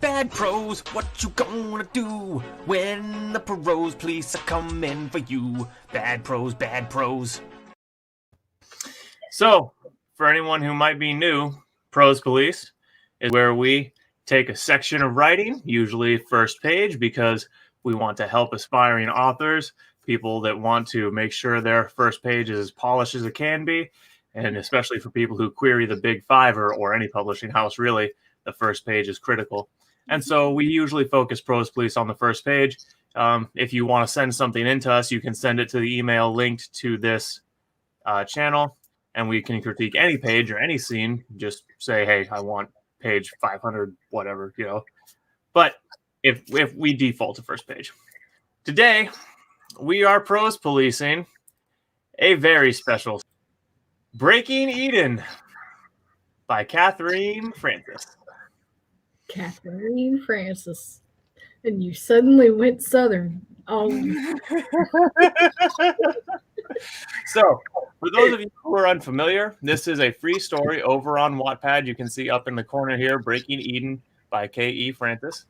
Bad prose, what you gonna do when the prose police are coming for you? Bad prose, bad prose. So, for anyone who might be new, Prose Police is where we take a section of writing, usually first page, because we want to help aspiring authors, people that want to make sure their first page is as polished as it can be, and especially for people who query the big five or any publishing house, really, the first page is critical. And so we usually focus Prose Police on the first page. If you want to send something into us, you can send it to the email linked to this channel, and we can critique any page or any scene. Just say, hey, I want page 500, whatever, you know. But if we default to first page. Today, we are prose policing a very special Breaking Eden by Catherine Francis. Catherine Francis. And you suddenly went Southern. Oh. So, for those of you who are unfamiliar, this is a free story over on Wattpad. You can see up in the corner here, Breaking Eden by K.E. Francis.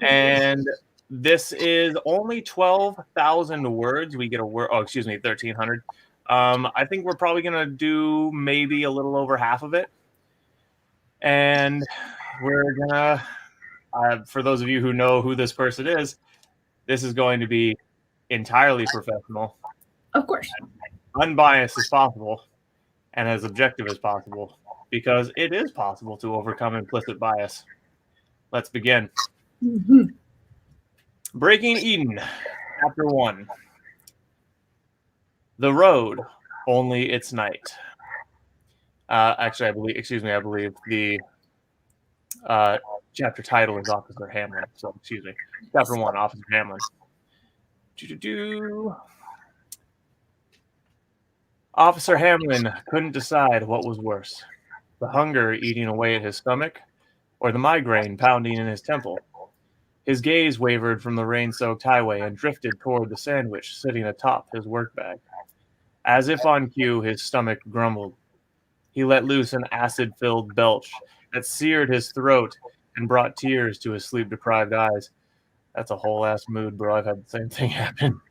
And this is only 12,000 words. We get a word, 1,300. I think we're probably going to do maybe a little over half of it. And we're going to, for those of you who know who this person is, this is going to be entirely professional. Of course. Unbiased as possible and as objective as possible, because it is possible to overcome implicit bias. Let's begin. Mm-hmm. Breaking Eden, Chapter 1. The road, only it's night. Actually, I believe the chapter title is Officer Hamlin. So, excuse me. Chapter 1, Officer Hamlin. Officer Hamlin couldn't decide what was worse, the hunger eating away at his stomach, or the migraine pounding in his temple. His gaze wavered from the rain-soaked highway and drifted toward the sandwich sitting atop his work bag. As if on cue, his stomach grumbled. He let loose an acid-filled belch that seared his throat and brought tears to his sleep-deprived eyes. That's a whole-ass mood, bro. I've had the same thing happen.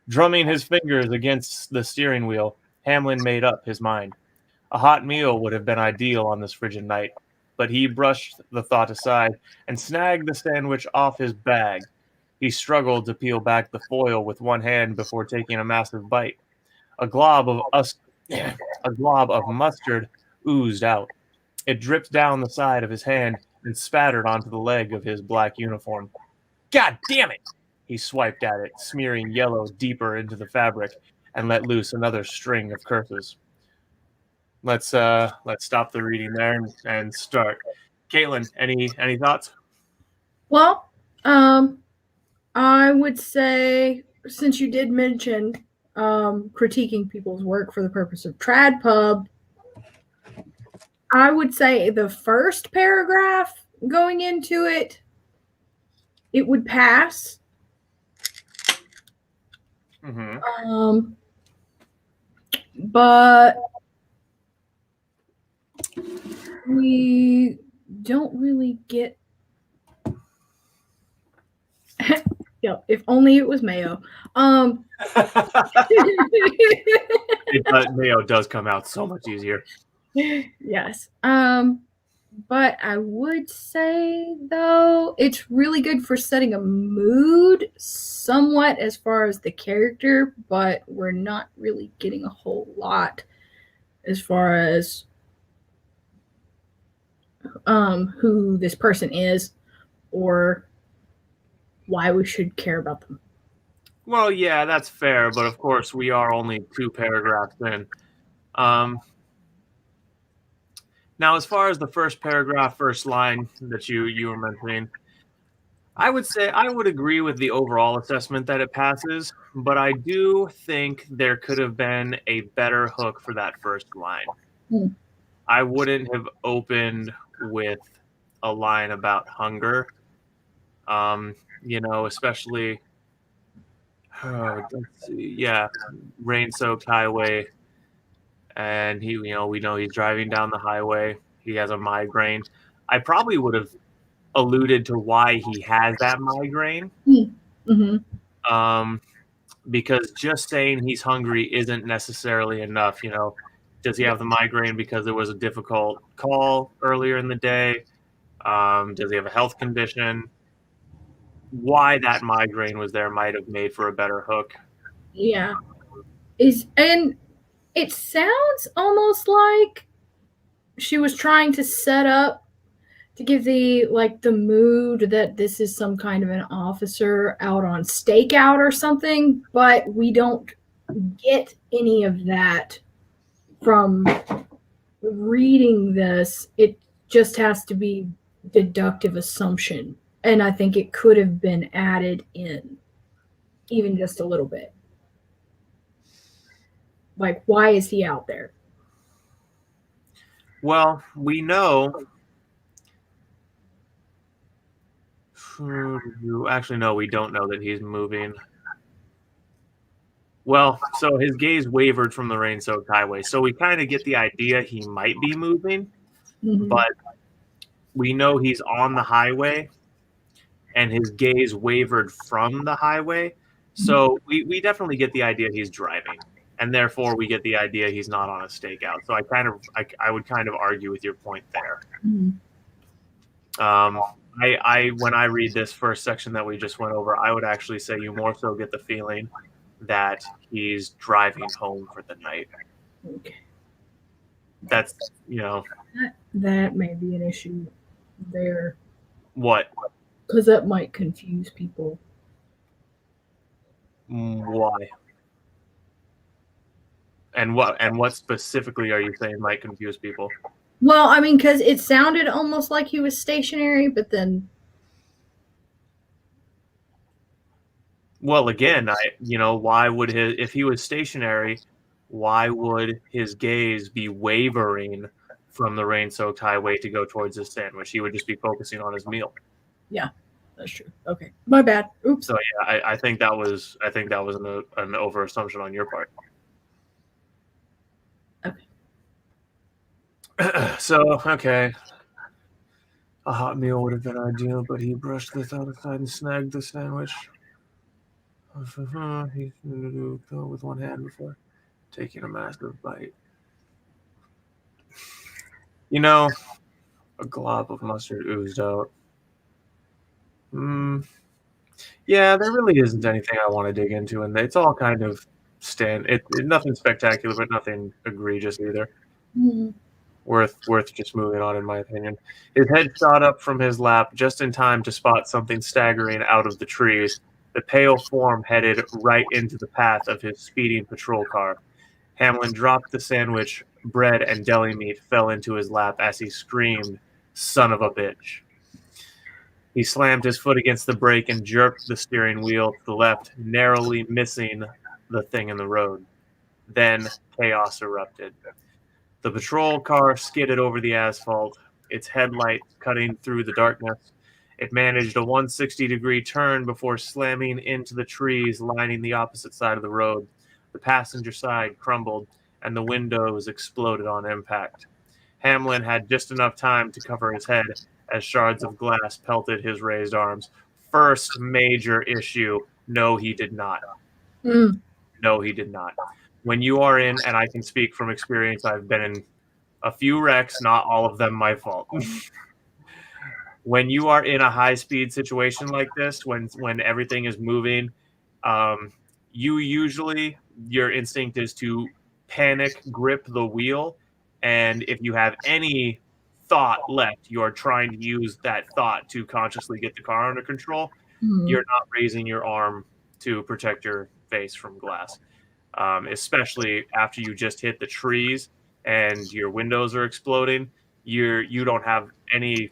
Drumming his fingers against the steering wheel, Hamlin made up his mind. A hot meal would have been ideal on this frigid night, but he brushed the thought aside and snagged the sandwich off his bag. He struggled to peel back the foil with one hand before taking a massive bite. A glob of mustard oozed out. It dripped down the side of his hand and spattered onto the leg of his black uniform. God damn it! He swiped at it, smearing yellow deeper into the fabric, and let loose another string of curses. Let's stop the reading there and start. Caitlin, any thoughts? Well, I would say, since you did mention critiquing people's work for the purpose of TradPub, I would say the first paragraph going into it, it would pass. Mm-hmm. But we don't really get. If only it was mayo. Mayo does come out so much easier. Yes. But I would say, though, it's really good for setting a mood somewhat as far as the character, but we're not really getting a whole lot as far as who this person is or why we should care about them. Well, yeah, that's fair, but of course we are only 2 paragraphs in. Now, as far as the first paragraph, first line that you were mentioning, I would say I would agree with the overall assessment that it passes, but I do think there could have been a better hook for that first line. I wouldn't have opened with a line about hunger, especially, let's see, rain-soaked highway. And we know he's driving down the highway. He has a migraine. I probably would have alluded to why he has that migraine. Mm-hmm. Because just saying he's hungry isn't necessarily enough. Does he have the migraine because it was a difficult call earlier in the day? Does he have a health condition? Why that migraine was there might have made for a better hook. Yeah. And it sounds almost like she was trying to set up to give the mood that this is some kind of an officer out on stakeout or something, but we don't get any of that from reading this. It just has to be deductive assumption, and I think it could have been added in even just a little bit. Like, why is he out there? Well, we know. Actually, no, we don't know that he's moving. Well, so his gaze wavered from the rain-soaked highway, so we kind of get the idea he might be moving, but we know he's on the highway, and his gaze wavered from the highway, so we definitely get the idea he's driving, and therefore we get the idea he's not on a stakeout. So I would kind of argue with your point there. When I read this first section that we just went over, I would actually say you more so get the feeling that he's driving home for the night. Okay. That's, that may be an issue there. What? Because that might confuse people. Why? And what specifically are you saying might confuse people? Well, I mean, because it sounded almost like he was stationary, but then. Well, again, why would if he was stationary, why would his gaze be wavering from the rain-soaked highway to go towards his sandwich? He would just be focusing on his meal. Yeah, that's true. Okay, my bad. Oops. So yeah, I think that was an over assumption on your part. Okay. So okay. A hot meal would have been ideal, but he brushed the thought aside and snagged the sandwich. He do go with one hand before taking a massive bite. A glob of mustard oozed out. Yeah, there really isn't anything I want to dig into, and it's all kind of nothing spectacular, but nothing egregious either. Worth just moving on, in my opinion. His head shot up from his lap just in time to spot something staggering out of the trees. The pale form headed right into the path of his speeding patrol car. Hamlin dropped the sandwich, bread, and deli meat fell into his lap as he screamed, "Son of a bitch." He slammed his foot against the brake and jerked the steering wheel to the left, narrowly missing the thing in the road. Then chaos erupted. The patrol car skidded over the asphalt, its headlights cutting through the darkness. It managed a 160-degree turn before slamming into the trees lining the opposite side of the road. The passenger side crumbled, and the windows exploded on impact. Hamlin had just enough time to cover his head as shards of glass pelted his raised arms. First major issue, no, he did not. No, he did not. When you are in, and I can speak from experience, I've been in a few wrecks, not all of them my fault. When you are in a high-speed situation like this, when everything is moving, your instinct is to panic, grip the wheel, and if you have any thought left, you're trying to use that thought to consciously get the car under control. You're not raising your arm to protect your face from glass, especially after you just hit the trees and your windows are exploding. You don't have any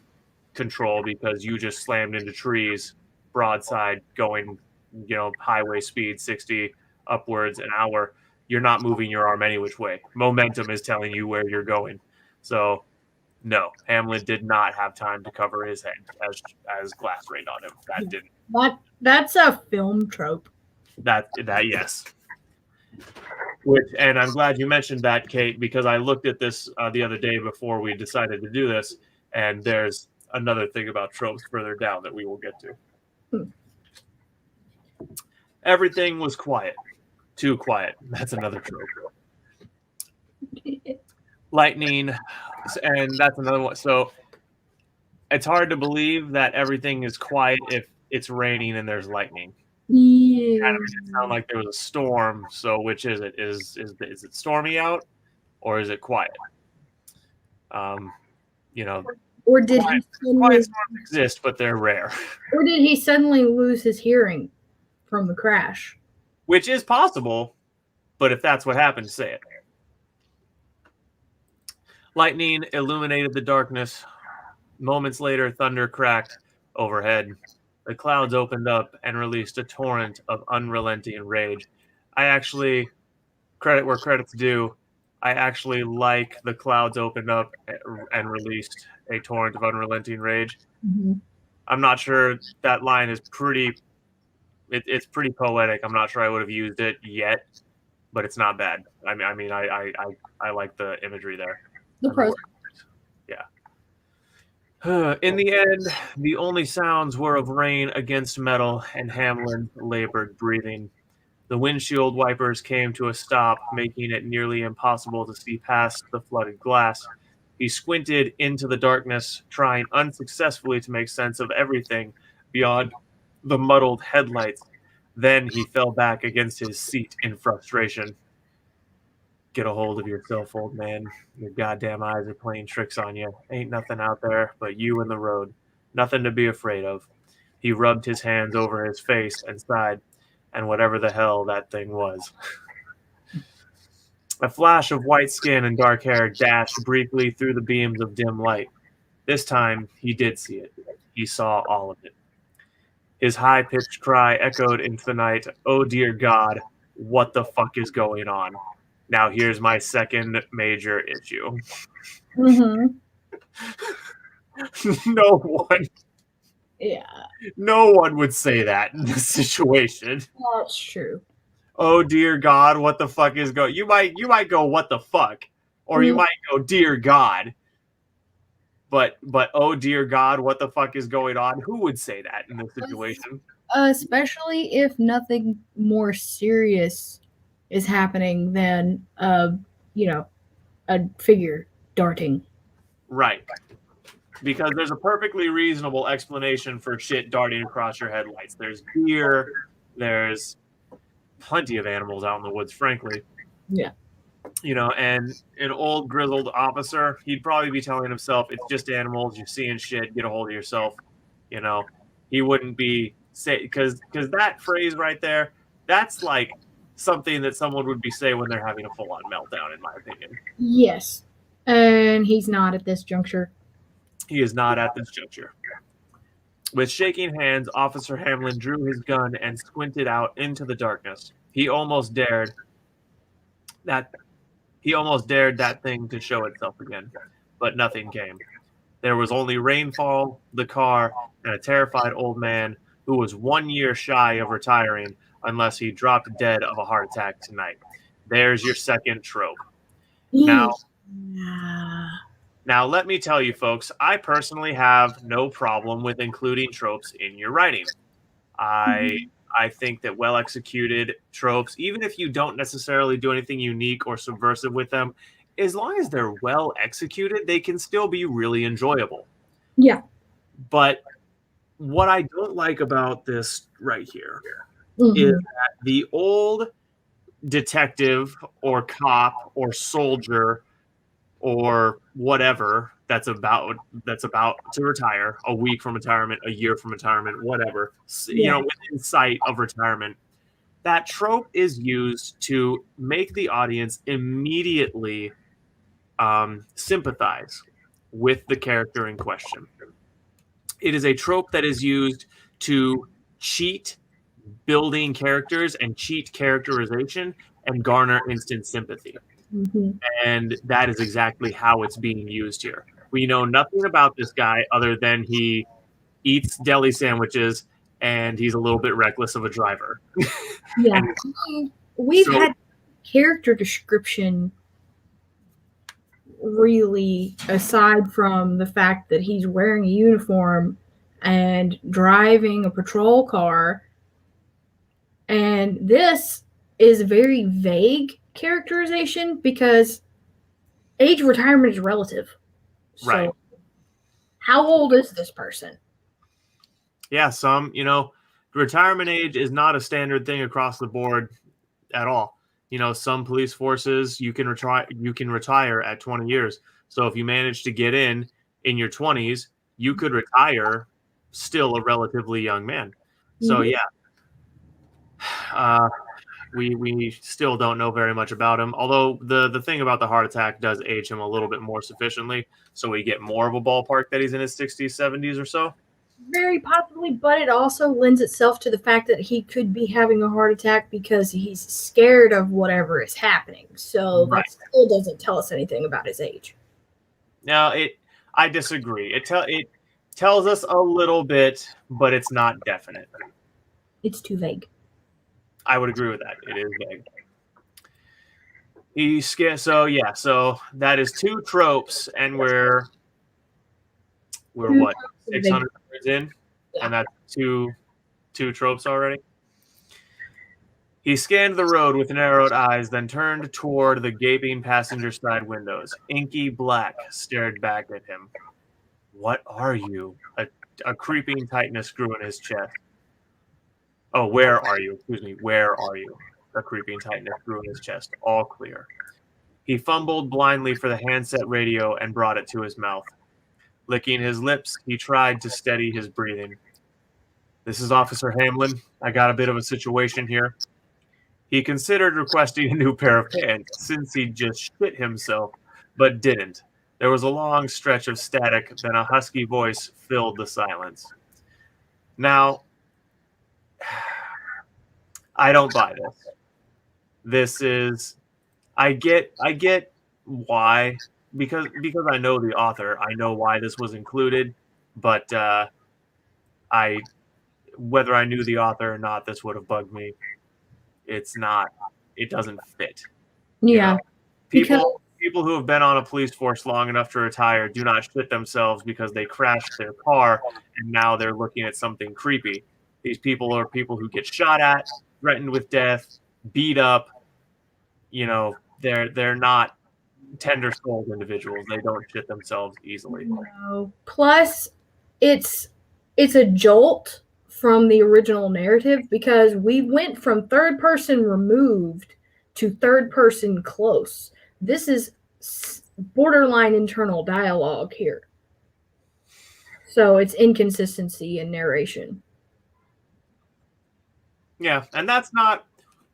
control because you just slammed into trees broadside going highway speed 60 upwards an hour. You're not moving your arm any which way. Momentum is telling you where you're going. So no, Hamlin did not have time to cover his head as glass rained on him. That didn't. That's a film trope. That yes. And I'm glad you mentioned that, Kate, because I looked at this the other day before we decided to do this, and there's another thing about tropes further down that we will get to. Hmm. Everything was quiet. Too quiet. That's another trope. Lightning, and that's another one. So it's hard to believe that everything is quiet if it's raining and there's lightning. Yeah. Kind of makes it sound like there was a storm. So which is it? Is it stormy out, or is it quiet? You know, Or did quiet he storms exist, but they're rare. or did he suddenly lose his hearing from the crash? Which is possible, but if that's what happened, say it. Lightning illuminated the darkness. Moments later, thunder cracked overhead. The clouds opened up and released a torrent of unrelenting rage. I actually, credit where credit's due, I actually like the clouds opened up and released a torrent of unrelenting rage. Mm-hmm. I'm not sure that line is pretty, it's pretty poetic. I'm not sure I would have used it yet, but it's not bad. I like the imagery there. The Prose. Yeah. In the end, the only sounds were of rain against metal and Hamlin's labored breathing. The windshield wipers came to a stop, making it nearly impossible to see past the flooded glass. He squinted into the darkness, trying unsuccessfully to make sense of everything beyond the muddled headlights. Then he fell back against his seat in frustration. Get a hold of yourself, old man. Your goddamn eyes are playing tricks on you. Ain't nothing out there but you and the road. Nothing to be afraid of. He rubbed his hands over his face and sighed, and whatever the hell that thing was. A flash of white skin and dark hair dashed briefly through the beams of dim light. This time, he did see it. He saw all of it. His high-pitched cry echoed into the night. Oh, dear God, what the fuck is going on? Now here's my second major issue. Mm-hmm. No one would say that in this situation. That's true. Oh dear God, what the fuck is going? You might go what the fuck, or you might go dear God. But oh dear God, what the fuck is going on? Who would say that in this situation? Especially if nothing more serious is happening than a figure darting. Right. Because there's a perfectly reasonable explanation for shit darting across your headlights. There's deer, there's plenty of animals out in the woods, frankly. Yeah. And an old grizzled officer, he'd probably be telling himself, it's just animals, you're seeing shit, get a hold of yourself. He wouldn't be say because that phrase right there, that's like something that someone would be saying when they're having a full-on meltdown, in my opinion. Yes. And he's not at this juncture. He is not at this juncture. With shaking hands, Officer Hamlin drew his gun and squinted out into the darkness. He almost dared that thing to show itself again, but nothing came. There was only rainfall, the car, and a terrified old man who was 1 year shy of retiring unless he dropped dead of a heart attack tonight. There's your second trope. Now, let me tell you, folks, I personally have no problem with including tropes in your writing. I think that well-executed tropes, even if you don't necessarily do anything unique or subversive with them, as long as they're well-executed, they can still be really enjoyable. Yeah. But what I don't like about this right here is that the old detective or cop or soldier or whatever that's about to retire, a week from retirement, a year from retirement, whatever, within sight of retirement, that trope is used to make the audience immediately sympathize with the character in question. It is a trope that is used to cheat building characters and cheat characterization and garner instant sympathy. And that is exactly how it's being used here. We know nothing about this guy other than he eats deli sandwiches and he's a little bit reckless of a driver. Yeah. We've had character description really, aside from the fact that he's wearing a uniform and driving a patrol car. And this is a very vague characterization because age of retirement is relative. So, Right. how old is this person? Yeah, retirement age is not a standard thing across the board at all. Some police forces you can retire at 20 years. So if you manage to get in your 20s, you could retire still a relatively young man. So Mhm. yeah, we still don't know very much about him. Although the thing about the heart attack does age him a little bit more sufficiently, so we get more of a ballpark that he's in his 60s, 70s or so. Very possibly, but it also lends itself to the fact that he could be having a heart attack because he's scared of whatever is happening. So Right. that still doesn't tell us anything about his age. Now, I disagree. It tells us a little bit, but it's not definite. It's too vague. I would agree with that. It is vague. So that is 2 tropes, and we're what, 600 words in, Yeah. and that's two tropes already. He scanned the road with narrowed eyes, then turned toward the gaping passenger side windows. Inky black stared back at him. What are you? A creeping tightness grew in his chest. Oh, where are you? Excuse me. Where are you? A creeping tightness grew in his chest. All clear. He fumbled blindly for the handset radio and brought it to his mouth. Licking his lips, he tried to steady his breathing. This is Officer Hamlin. I got a bit of a situation here. He considered requesting a new pair of pants since he just shit himself, but didn't. There was a long stretch of static, then a husky voice filled the silence. Now, I don't buy this. This is I get why, because I know the author. I know why this was included, but I whether I knew the author or not, this would have bugged me. It's not. It doesn't fit. Yeah. People who have been on a police force long enough to retire do not shit themselves because they crashed their car and now they're looking at something creepy. These people are people who get shot at, threatened with death, beat up. They're not tender-souled individuals. They don't shit themselves easily. No. Plus, it's a jolt from the original narrative because we went from third person removed to third person close. This is borderline internal dialogue here. So it's inconsistency in narration. Yeah, and that's not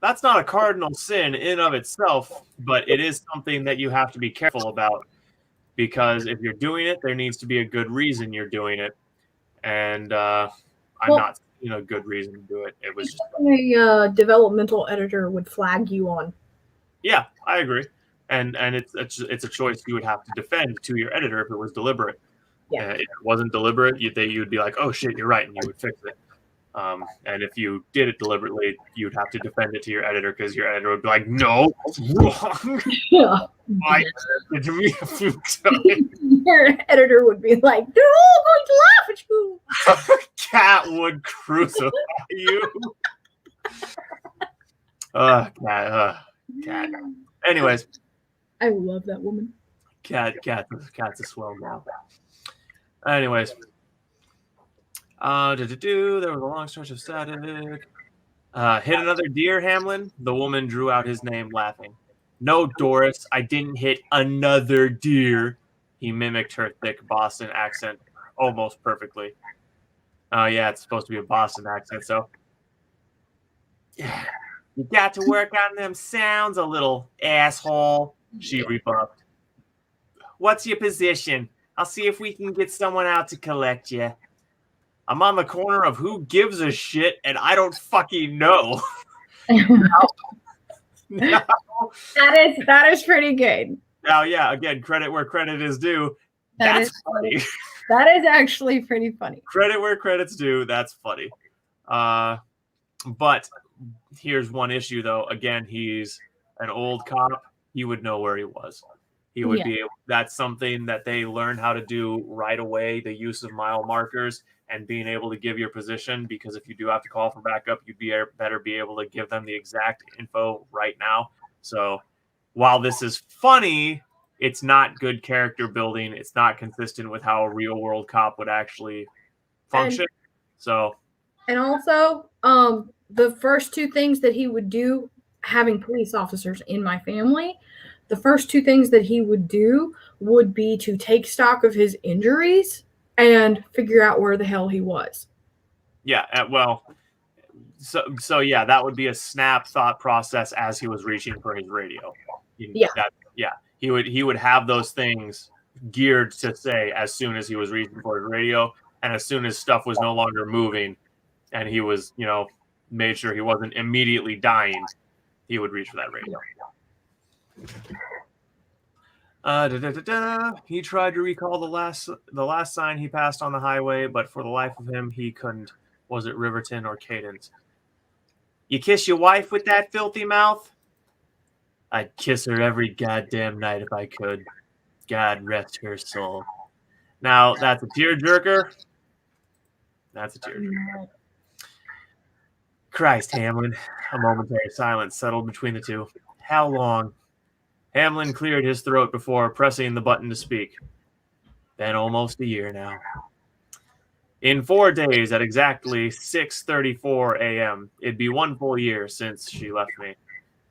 a cardinal sin in of itself, but it is something that you have to be careful about, because if you're doing it, there needs to be a good reason you're doing it, and I'm not seeing a good reason to do it. It was just a developmental editor would flag you on. Yeah, I agree, and it's a choice you would have to defend to your editor if it was deliberate. Yeah. If it wasn't deliberate, you'd be like, oh shit, you're right, and you would fix it. And if you did it deliberately, you'd have to defend it to your editor because your editor would be like, no, wrong. Yeah. I said it to me a few times. Your editor would be like, they're all going to laugh at you. Cat would crucify you. Cat. Anyways. I love that woman. Cat's a swell gal. Anyways. There was a long stretch of static. Hit another deer, Hamlin? The woman drew out his name, laughing. No, Doris, I didn't hit another deer. He mimicked her thick Boston accent almost perfectly. Yeah, it's supposed to be a Boston accent, so. You got to work on them sounds, a little asshole, she rebuffed. What's your position? I'll see if we can get someone out to collect you. I'm on the corner of who gives a shit, and I don't fucking know. No. That is pretty good. Now, yeah, again, credit where credit is due. That's funny. That is actually pretty funny. Credit where credit's due. That's funny. But here's one issue, though. Again, he's an old cop. He would know where he was. He would be able, that's something that they learn how to do right away, the use of mile markers and being able to give your position, because if you do have to call for backup, you'd better be able to give them the exact info right now. So while this is funny, it's not good character building. It's not consistent with how a real world cop would actually function. And also, the first two things that he would do, having police officers in my family, the first two things that he would do would be to take stock of his injuries and figure out where the hell he was. Yeah, well, so yeah, that would be a snap thought process as he was reaching for his radio. He would have those things geared to say as soon as he was reaching for his radio, and as soon as stuff was no longer moving, and he was, made sure he wasn't immediately dying, he would reach for that radio. He tried to recall the last sign he passed on the highway, but for the life of him, he couldn't. Was it Riverton or Cadence? You kiss your wife with that filthy mouth? I'd kiss her every goddamn night if I could. God rest her soul. Now, that's a tearjerker. That's a tearjerker. Christ, Hamlin. A momentary silence settled between the two. How long? Hamlin cleared his throat before pressing the button to speak. Been almost a year now. In 4 days at exactly 6:34 a.m., it'd be 1 full year since she left me.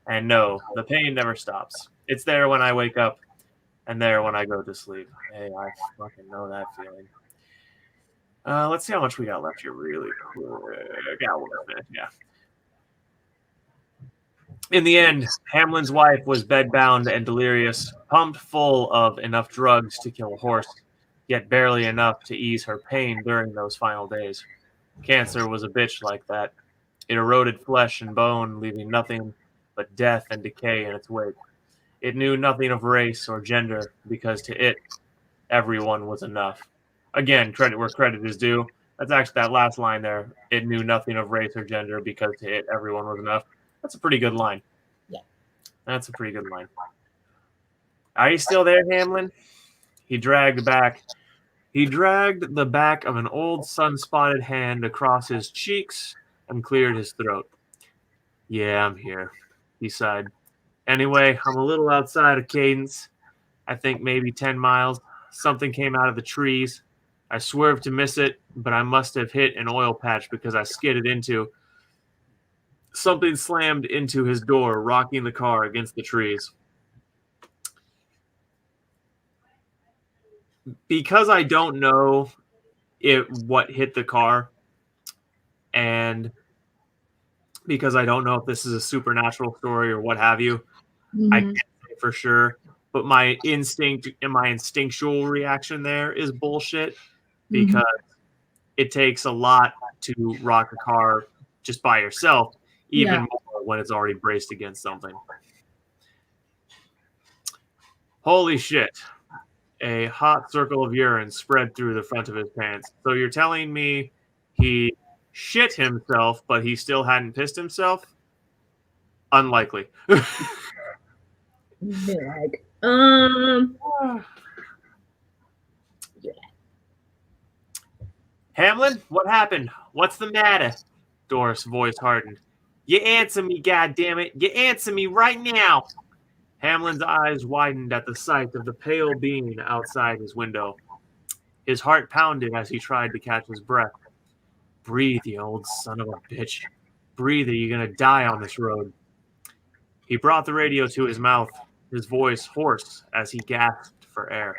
And no, the pain never stops. It's there when I wake up and there when I go to sleep. Hey, I fucking know that feeling. Let's see how much we got left here really quick. Yeah. In the end, Hamlin's wife was bedbound and delirious, pumped full of enough drugs to kill a horse, yet barely enough to ease her pain during those final days. Cancer was a bitch like that. It eroded flesh and bone, leaving nothing but death and decay in its wake. It knew nothing of race or gender, because to it, everyone was enough. Again, credit where credit is due. That's actually that last line there. It knew nothing of race or gender, because to it, everyone was enough. That's a pretty good line. Yeah. That's a pretty good line. Are you still there, Hamlin? He dragged the back of an old sun-spotted hand across his cheeks and cleared his throat. Yeah, I'm here, he sighed. Anyway, I'm a little outside of Cadence. I think maybe 10 miles. Something came out of the trees. I swerved to miss it, but I must have hit an oil patch because I skidded into. Something slammed into his door, rocking the car against the trees. Because I don't know what hit the car, and because I don't know if this is a supernatural story or what have you, I can't say for sure. But my instinct and my instinctual reaction there is bullshit, because it takes a lot to rock a car just by yourself, even more when it's already braced against something. Holy shit. A hot circle of urine spread through the front of his pants. So you're telling me he shit himself, but he still hadn't pissed himself? Unlikely. Hamlin, what happened? What's the matter? Doris' voice hardened. You answer me, goddammit. You answer me right now. Hamlin's eyes widened at the sight of the pale being outside his window. His heart pounded as he tried to catch his breath. Breathe, you old son of a bitch. Breathe, or you're going to die on this road. He brought the radio to his mouth, his voice hoarse as he gasped for air.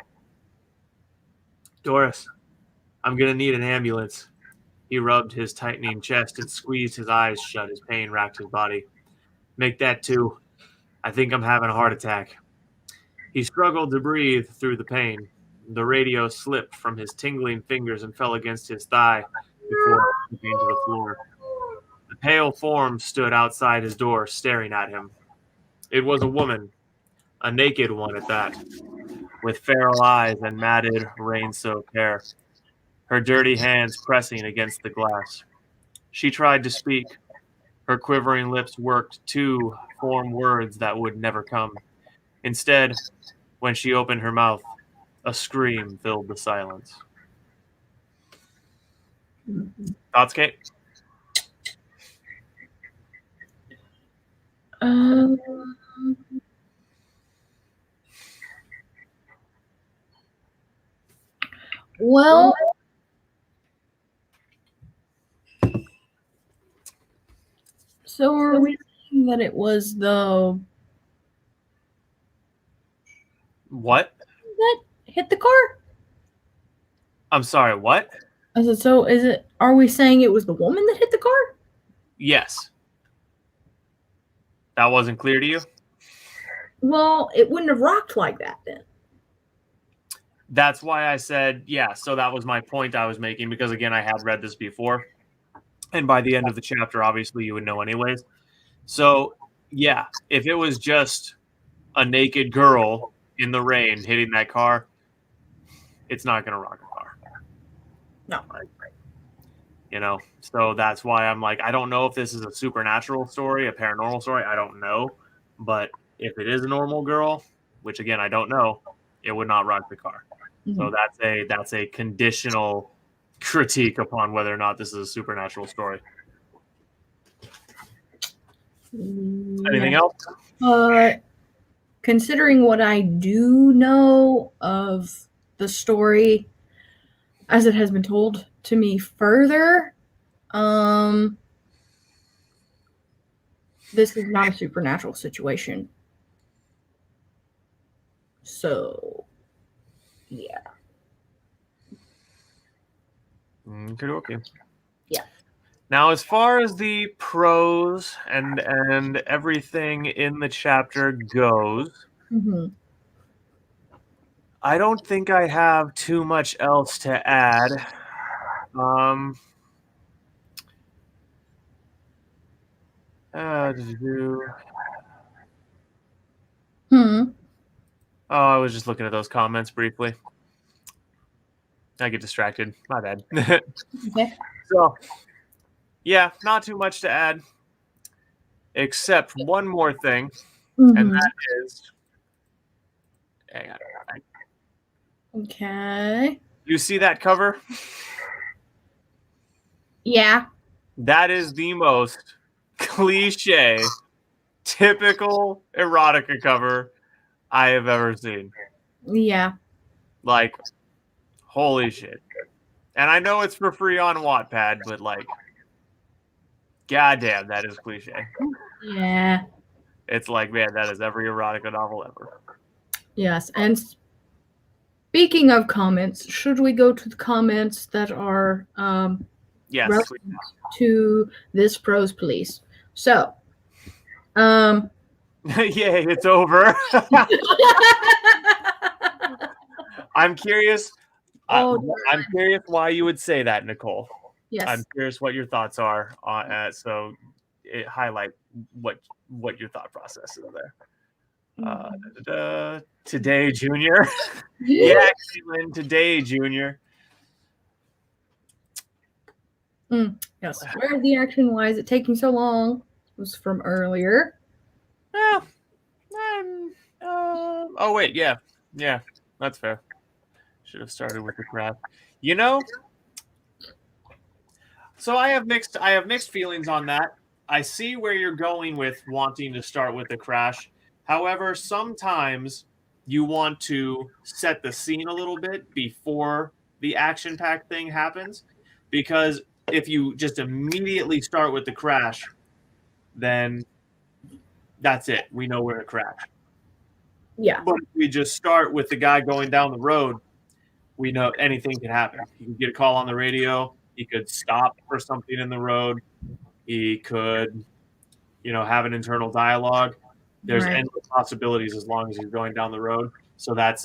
Doris, I'm going to need an ambulance. He rubbed his tightening chest and squeezed his eyes shut as pain racked his body. Make that 2. I think I'm having a heart attack. He struggled to breathe through the pain. The radio slipped from his tingling fingers and fell against his thigh before slipping to the floor. The pale form stood outside his door, staring at him. It was a woman, a naked one at that, with feral eyes and matted, rain-soaked hair, her dirty hands pressing against the glass. She tried to speak. Her quivering lips worked to form words that would never come. Instead, When she opened her mouth, a scream filled the silence. Thoughts, Kate? Well, so are we saying that it was the What? that hit the car? I'm sorry, what? I said, so is it? Are we saying it was the woman that hit the car? Yes. That wasn't clear to you? Well, it wouldn't have rocked like that then. That's why I said, yeah, so that was my point I was making, because, again, I had read this before. And by the end of the chapter, obviously, you would know anyways. So, yeah, if it was just a naked girl in the rain hitting that car, it's not going to rock a car. No. You know, so that's why I'm like, I don't know if this is a supernatural story, a paranormal story. I don't know. But if it is a normal girl, which, again, I don't know, it would not rock the car. Mm-hmm. So that's a conditional critique upon whether or not this is a supernatural story. Anything else? Considering what I do know of the story as it has been told to me further, this is not a supernatural situation. So, yeah. Okay. Yeah. Now, as far as the prose and everything in the chapter goes, I don't think I have too much else to add. Oh, I was just looking at those comments briefly. I get distracted. My bad. Okay. So, yeah, not too much to add, except one more thing, and that is... Hang on. Okay. You see that cover? Yeah. That is the most cliche, typical erotica cover I have ever seen. Yeah. Like, holy shit. And I know it's for free on Wattpad, but, like, goddamn, that is cliche. Yeah. It's like, man, that is every erotica novel ever. Yes, and speaking of comments, should we go to the comments that are yes, relevant to this prose, please? So, yay, it's over. I'm curious. I'm curious why you would say that, Nicole. Yes. I'm curious what your thoughts are on so highlight what your thought process is there. Today, Junior. Yeah, Caitlin, today, Junior. Yes. Where the action? Why is it taking so long? It was from earlier. Oh wait, yeah, that's fair. Should have started with the crap. You know, so I have mixed feelings on that. I see where you're going with wanting to start with the crash. However, sometimes you want to set the scene a little bit before the action-packed thing happens, because if you just immediately start with the crash, then that's it. We know we're in a crash. Yeah. But if we just start with the guy going down the road, we know anything can happen. He could get a call on the radio. He could stop for something in the road. He could, have an internal dialogue. There's endless possibilities as long as you're going down the road. So that's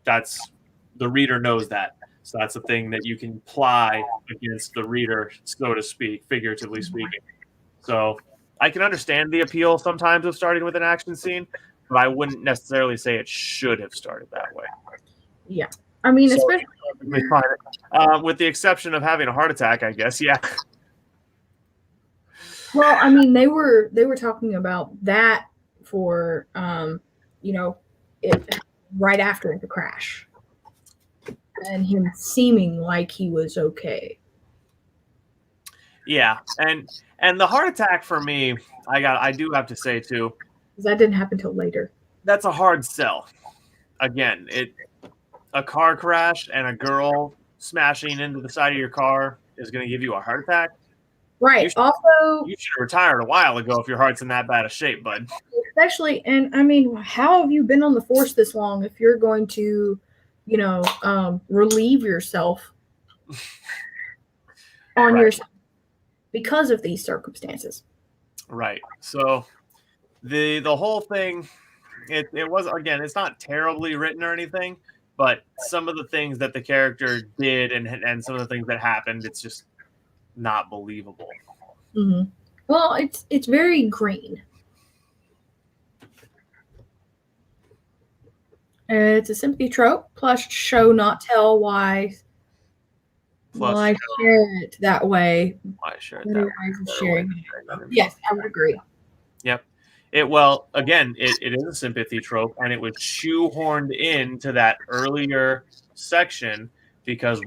that's the reader knows that. So that's a thing that you can ply against the reader, so to speak, figuratively speaking. So I can understand the appeal sometimes of starting with an action scene, but I wouldn't necessarily say it should have started that way. Yeah. I mean, especially with the exception of having a heart attack, I guess. Yeah. Well, I mean, they were talking about that for right after the crash, and him seeming like he was okay. Yeah, and the heart attack for me, I do have to say too, Because that didn't happen till later. that's a hard sell. Again, a car crash and a girl smashing into the side of your car is going to give you a heart attack. Right. Also, You should have retired a while ago if your heart's in that bad of shape, bud. especially, and I mean, how have you been on the force this long if you're going to, relieve yourself on yourself because of these circumstances? Right. So the whole thing, it was, again, it's not terribly written or anything, but some of the things that the character did and some of the things that happened, it's just not believable. Mm-hmm. Well, it's very green. It's a sympathy trope plus show not tell. Why share it that way? Why share it that way? Yes, I would agree. Yep. Again, it is a sympathy trope, and it was shoehorned into that earlier section because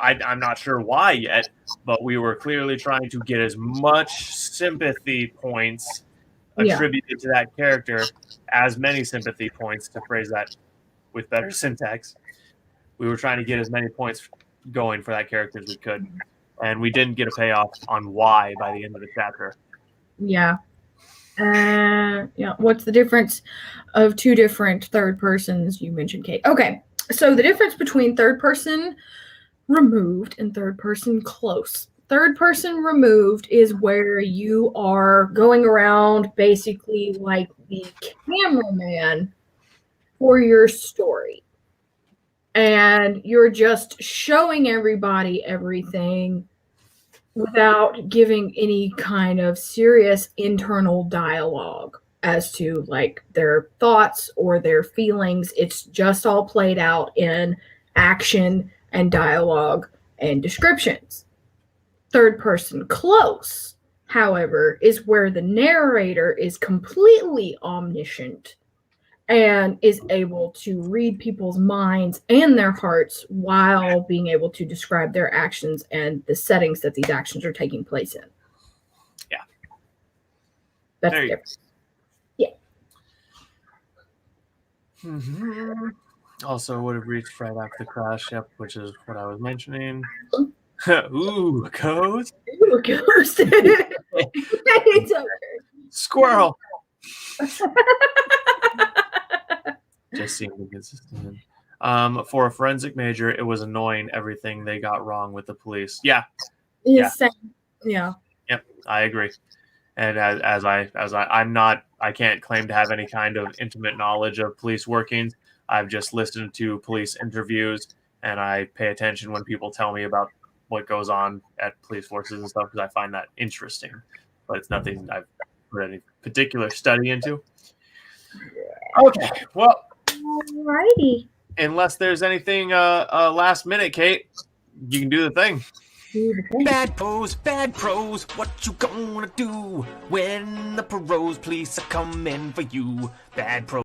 I'm not sure why yet, but we were clearly trying to get as much sympathy points attributed to that character, as many sympathy points, to phrase that with better syntax. We were trying to get as many points going for that character as we could, and we didn't get a payoff on why by the end of the chapter. Yeah. What's the difference of two different third persons you mentioned, Kate? Okay, so the difference between third person removed and third person close. Third person removed is where you are going around basically like the cameraman for your story. And you're just showing everybody everything without giving any kind of serious internal dialogue as to like their thoughts or their feelings. It's just all played out in action and dialogue and descriptions. Third person close, however, is where the narrator is completely omniscient and is able to read people's minds and their hearts while being able to describe their actions and the settings that these actions are taking place in. Yeah. That's the difference. Yeah. Mm-hmm. Also would have reached right after the crash, yep, which is what I was mentioning. Ooh, a ghost. Ooh, a ghost. It's okay. Squirrel. Just seemed inconsistent. For a forensic major, it was annoying everything they got wrong with the police. Yeah. Same. Yeah. Yep, I agree. And I can't claim to have any kind of intimate knowledge of police workings. I've just listened to police interviews, and I pay attention when people tell me about what goes on at police forces and stuff because I find that interesting. But it's nothing I've put any particular study into. Okay, well, alrighty. Unless there's anything last minute, Kate, you can do the thing. Bad prose, what you gonna do when the prose police are coming for you? Bad prose.